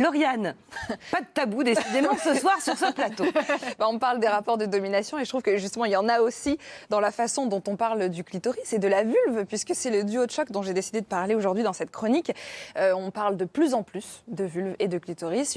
Lauriane, pas de tabou décidément ce soir sur ce plateau. On parle des rapports de domination et je trouve que justement il y en a aussi dans la façon dont on parle du clitoris et de la vulve, puisque c'est le duo de choc dont j'ai décidé de parler aujourd'hui dans cette chronique. On parle de plus en plus de vulve et de clitoris,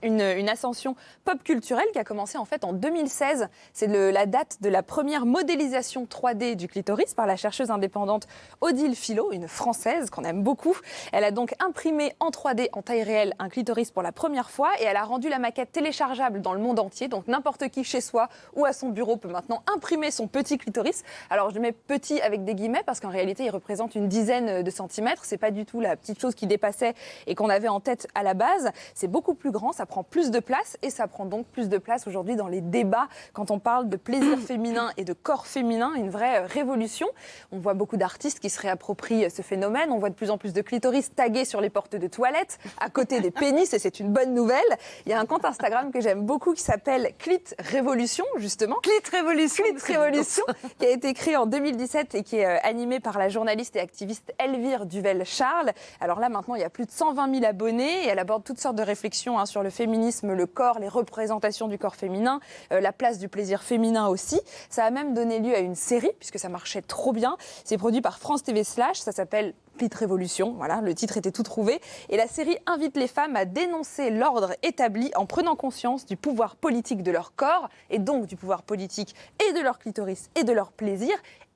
une ascension pop culturelle qui a commencé en fait en 2016. C'est la date de la première modélisation 3D du clitoris par la chercheuse indépendante Odile Philo, une Française qu'on aime beaucoup. Elle a donc imprimé en 3D en taille réelle un clitoris pour la première fois et elle a rendu la maquette téléchargeable dans le monde entier. Donc n'importe qui chez soi ou à son bureau peut maintenant imprimer son petit clitoris. Alors je mets petit avec des guillemets parce qu'en réalité il représente une dizaine de centimètres. C'est pas du tout la petite chose qui dépassait et qu'on avait en tête à la base. C'est beaucoup plus grand, ça prend plus de place et ça prend donc plus de place aujourd'hui dans les débats quand on parle de plaisir féminin et de corps féminin, une vraie révolution. On voit beaucoup d'artistes qui se réapproprient ce phénomène. On voit de plus en plus de clitoris tagués sur les portes de toilettes à côté des pénis et c'est une bonne nouvelle. Il y a un compte Instagram que j'aime beaucoup qui s'appelle Clit Révolution, justement. Clit Révolution, qui a été créé en 2017 et qui est animé par la journaliste et activiste Elvire Duvel-Charles. Alors là, maintenant, il y a plus de 120 000 abonnés et elle aborde toutes sortes de réflexions sur le féminisme, le corps, les représentations du corps féminin, la place du plaisir féminin aussi. Ça a même donné lieu à une série, puisque ça marchait trop bien. C'est produit par France TV Slash, ça s'appelle Clit Révolution, voilà, le titre était tout trouvé. Et la série invite les femmes à dénoncer l'ordre établi en prenant conscience du pouvoir politique de leur corps, et donc du pouvoir politique et de leur clitoris et de leur plaisir,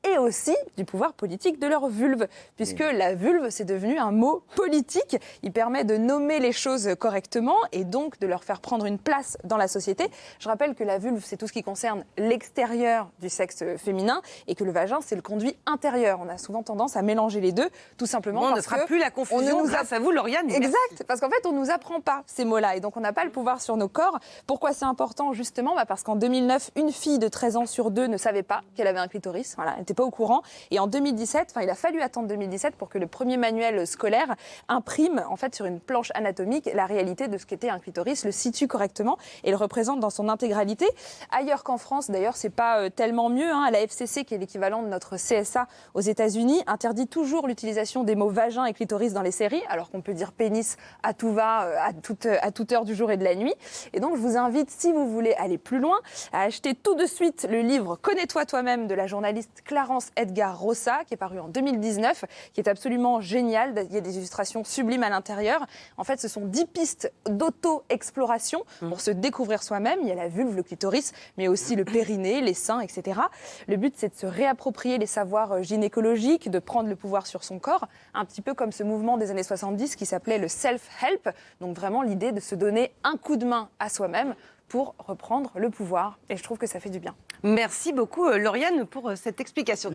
et aussi du pouvoir politique de leur vulve, puisque la vulve, c'est devenu un mot politique. Il permet de nommer les choses correctement et donc de leur faire prendre une place dans la société. Je rappelle que la vulve, c'est tout ce qui concerne l'extérieur du sexe féminin et que le vagin, c'est le conduit intérieur. On a souvent tendance à mélanger les deux, tout simplement on parce ne fera plus la confusion grâce à vous, Lauriane. Exact, parce qu'en fait, on ne nous apprend pas ces mots-là et donc on n'a pas le pouvoir sur nos corps. Pourquoi c'est important, justement ? Parce qu'en 2009, une fille de 13 ans sur 2 ne savait pas qu'elle avait un clitoris. Voilà, elle n'était pas au courant. Et en 2017, il a fallu attendre 2017 pour que le premier manuel scolaire imprime en fait sur une planche anatomique la réalité de ce qu'était un clitoris, le situe correctement et le représente dans son intégralité. Ailleurs qu'en France, d'ailleurs, c'est pas tellement mieux. La FCC, qui est l'équivalent de notre CSA aux États-Unis, interdit toujours l'utilisation des mots vagin et clitoris dans les séries, alors qu'on peut dire pénis à tout va, à toute heure du jour et de la nuit. Et donc, je vous invite, si vous voulez aller plus loin, à acheter tout de suite le livre Connais-toi toi-même de la journaliste Clarence Edgar Rossa, qui est paru en 2019, qui est absolument génial. Il y a des illustrations sublimes à l'intérieur. En fait, ce sont 10 pistes d'auto-exploration pour se découvrir soi-même. Il y a la vulve, le clitoris, mais aussi le périnée, les seins, etc. Le but, c'est de se réapproprier les savoirs gynécologiques, de prendre le pouvoir sur son corps, un petit peu comme ce mouvement des années 70 qui s'appelait le self-help. Donc vraiment l'idée de se donner un coup de main à soi-même pour reprendre le pouvoir. Et je trouve que ça fait du bien. Merci beaucoup, Lauriane, pour cette explication.